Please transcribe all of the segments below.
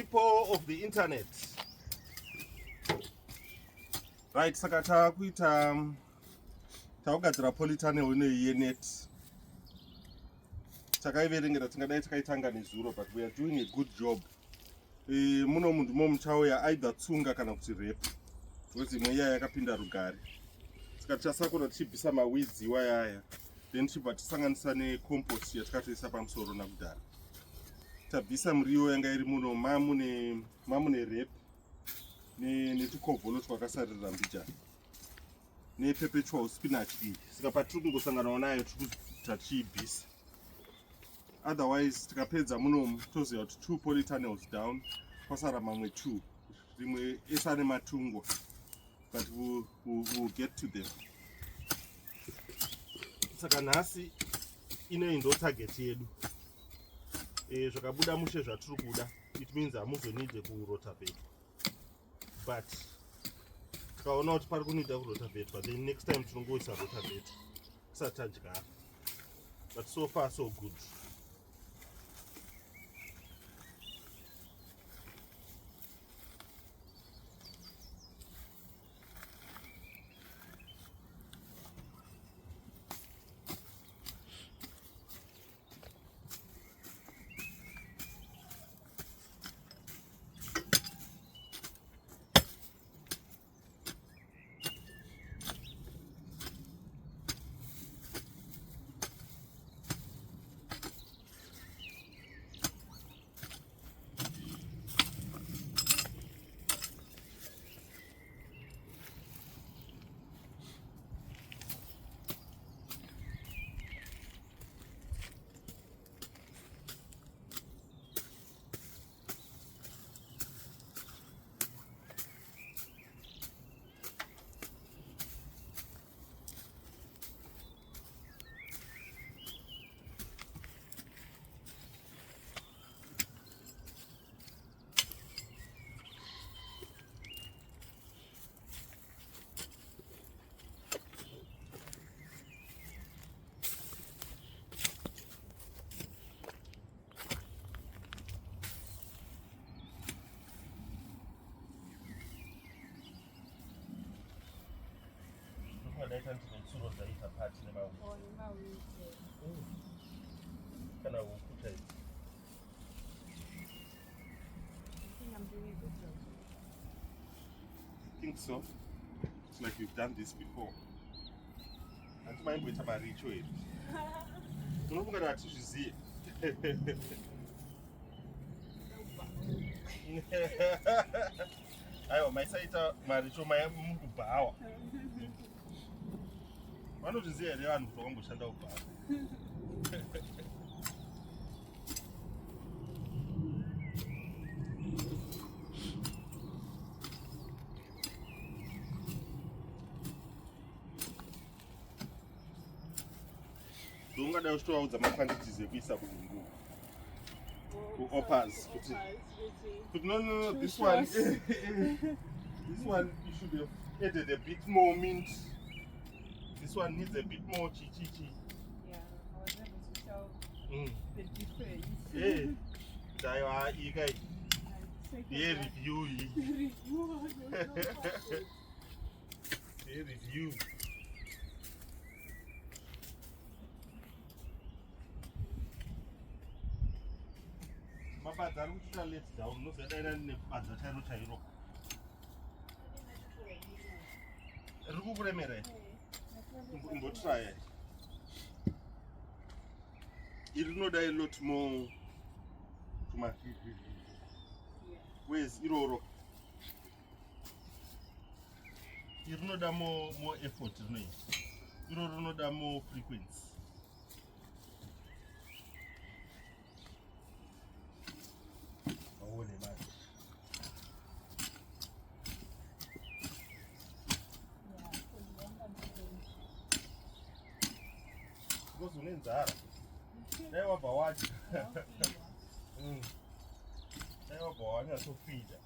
people of the internet. Right, saka takugadzira Polytunnel yenet. Takaiverengera tingadai takaitanga nezuro, but we are doing a good job. Muno munhu muchauya either tsunga kana kuti rep. Because imwe iya yakapinda rugare. Saka tichasakura tichibvisa maweeds iwaya. Then tichibva tisanganisa necompost yatakatoisa pamusoro nakudhara. Tabvisa muriwo yanga iri muno mamune rep netukovholo twakasarira mbijana neperpetual spinach iyi. Saka patiri kungosanganawo nayo tichiibvisa. Otherwise tikapedza muno toziva kuti 2 polytunnels down, pasara mamwe 2. Rimwe esa nematungwa, but we'll get to them. Saka nhasi ino ndo target yedu. Zvakabuda mushe zvatiri kuda, it means hamuzonide kurotabate. But tikaona kuti pari kunida kurotabate, but then next time tinongoisa rotabate tisati tadyara. But so far so good. I think so. It's like you've done this before. And my boy about ritual. You know what ZveseZvese. Ayo, my site maricho my mubawa. Vanozviziva here vanhu kuti vakamboshanda kubhara. Ndongadai uchitovaudza mafanditizi ekuisa kunhungu. Kuoppers. But no, this one you should have added a bit more mint. This one needs a bit more chichichi. Yeah, I was able to tell the difference. Review. Mabadza ari kuchita let down, nozadaira nebadza chairo chairo. Riri kukuremera here? Imbotraya. Iri rinoda a lot more where's iroro? Iri rinoda more effort, iroro rinoda more frequency. Because unenzara. Dai wabva wadya. Dai wabva wanyatofida.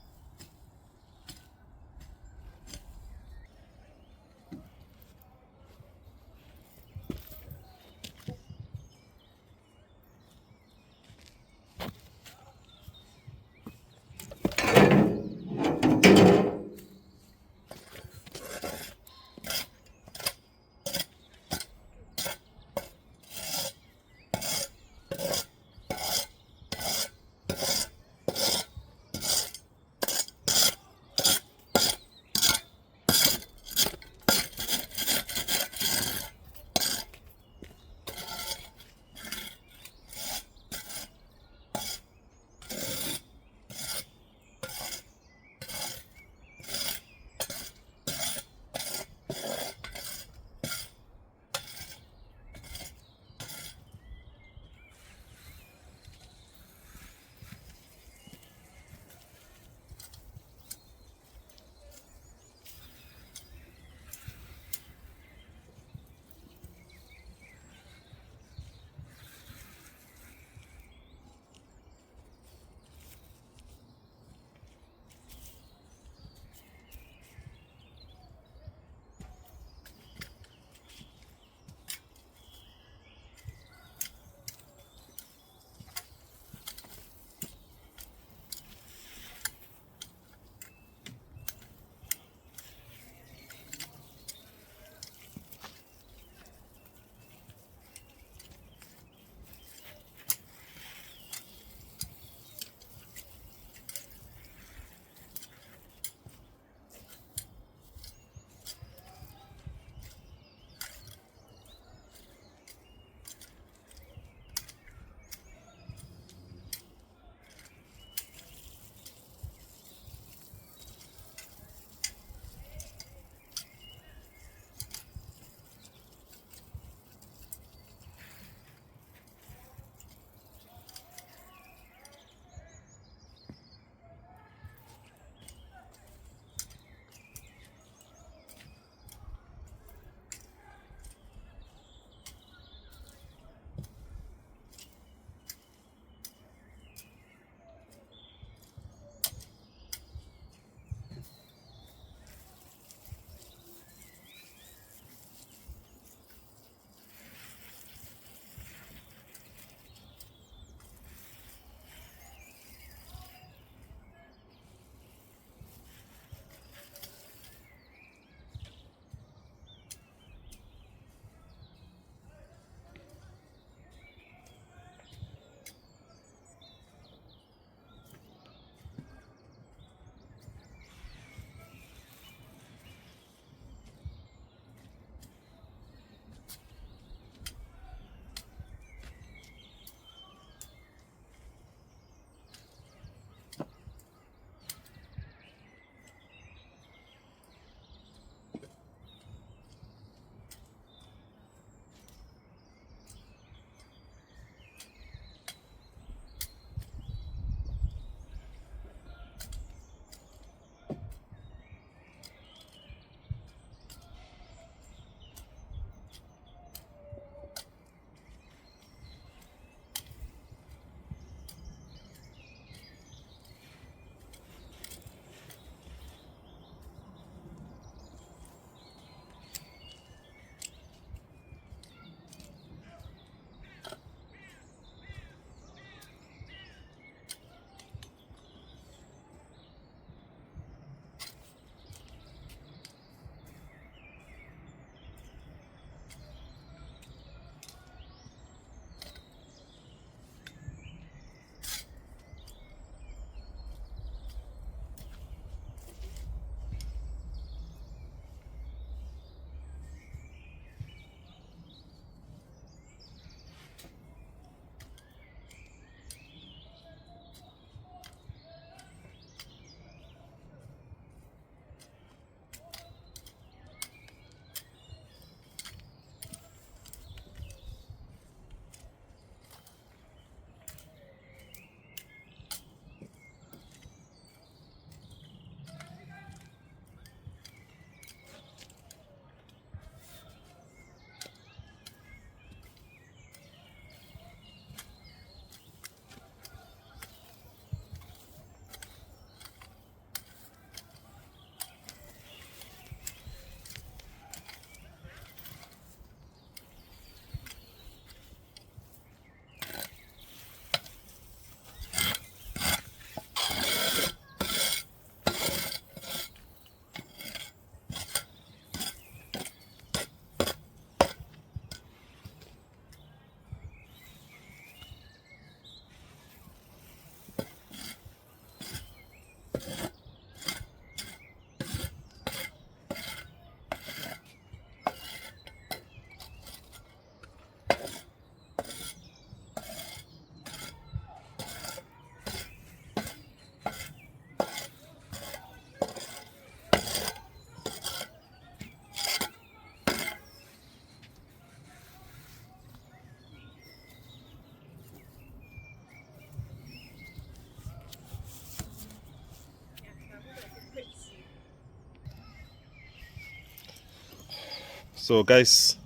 So guys,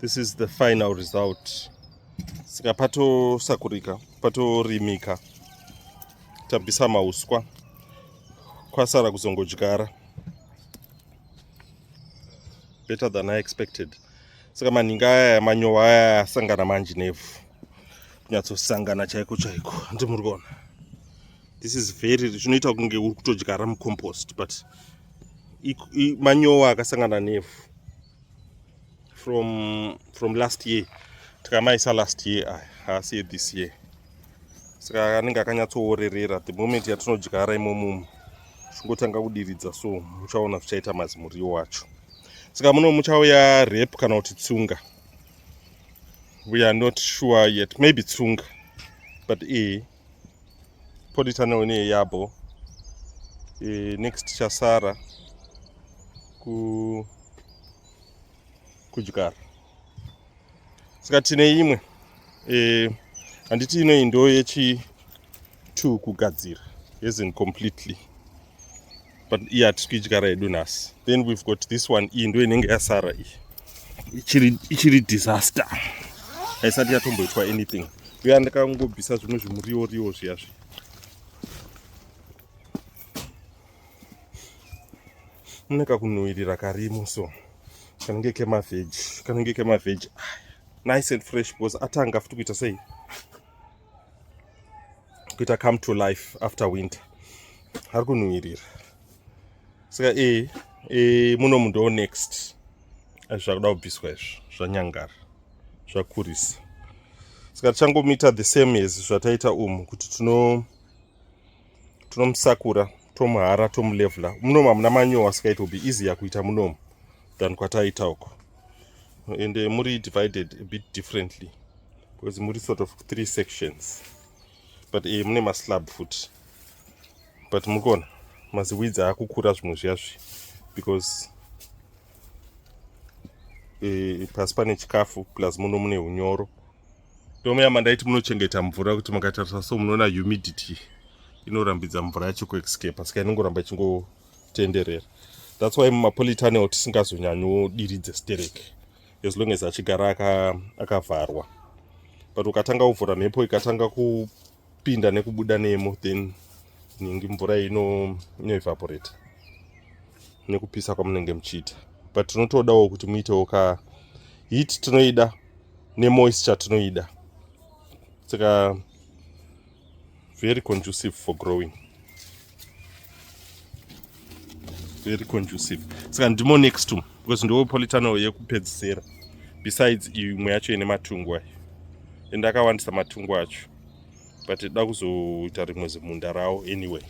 this is the final result. Saka pato sakurika, pato rimika. Tabvisa mauswa. Kwasara kuzongodyara. Better than I expected. Saka maninga aya manyowa aya asangana manje nevhu. Kunyatsosangana chaiko chaiko. Ndimurikuona. This is very zvinoita kunge uri kutodyara mucompost, but manyowa akasangana nevhu. From last year. Tikamaisa last year haasi this year. Saka anenge akanyatsoorerera. The moment yatinodyara imomo chingotanga kudiridza, so muchaona zvichaita mazimuriwo wacho. Saka muno muchauya rep kana kuti tsunga. We are not sure yet. Maybe tsunga, but Polytunnel ne yabo. Next chasara kudyara. Saka tine imwe handiti ino ndo yechi2 kugadzira, isn't completely, but hatisi kuidyara yedu nhasi. Then we've got this one, iyi ndo inenge yasara iyi, ichiri disaster, haisati yatomboitwa anything. Uye ndakangobvisa zvimwe zvimuriwo zviyazvi. Mune kakunhuhwirira karimo, so kanenge kemaveji nice and fresh, because atanga futi kuita sei, kuita come to life after winter. Hari kunhuhwirira. Saka muno mundo next zvakuda kubviswa izvi zvanyangara zvakurisa. Saka tichangomita the same as zvataita kuti tinomusakura, tomuhara, tomulevela. Munomu hamuna manyowa, saka it will be easier kuita munomu than kwataita uko. And muri divided a bit differently, because muri sort of 3 sections, but mune maslab foot. But mukona maziweeds akukura zvimwe zviyazvi, because pasi pane chikafu plus muno mune unyoro. Ndomuya mandaiti munochengeta mvura, kuti makatarisa so munoona humidity inorambidza mvura yacho kuescape, saka inongoramba ichingotenderera. That's why mumapolytunnel tisingazonyanyodiridze stereke, as long as achigara akavharwa. But ukatanga kuvhura mhepo ikatanga kupinda nekubuda nemo, then mvura ino-evaporate nekupisa kwamunenge muchiita. But tinotodawo kuti muitewo heat tinoida nemoisture tinoida. Saka very conducive for growing. Very conducive. Saka ndimo next to, because ndo Polytunnel yekupedzisira. Besides imwe yacho ine matungu ayo. Ndakawandisa matungu acho, but da kuzoita rimwe zimunda rawo anyway.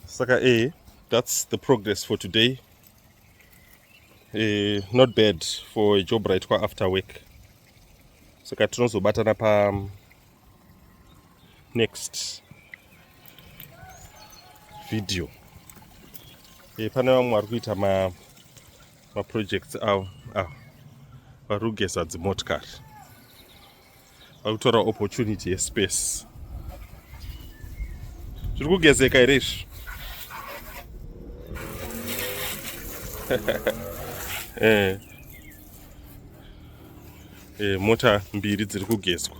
Saka that's the progress for today. Not bad for a job right after work. Saka tinozobatana pa next video. Pane vamwe vari kuita ma-projects avo vari kugeza dzimotikari, vari kutora opportunity yespace. Zviri kugezeka here izvi? Mota mbiri dziri kugezwa.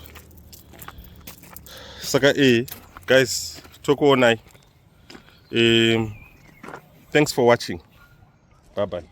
Saka guys, tokuonai. Thanks for watching. Bye bye.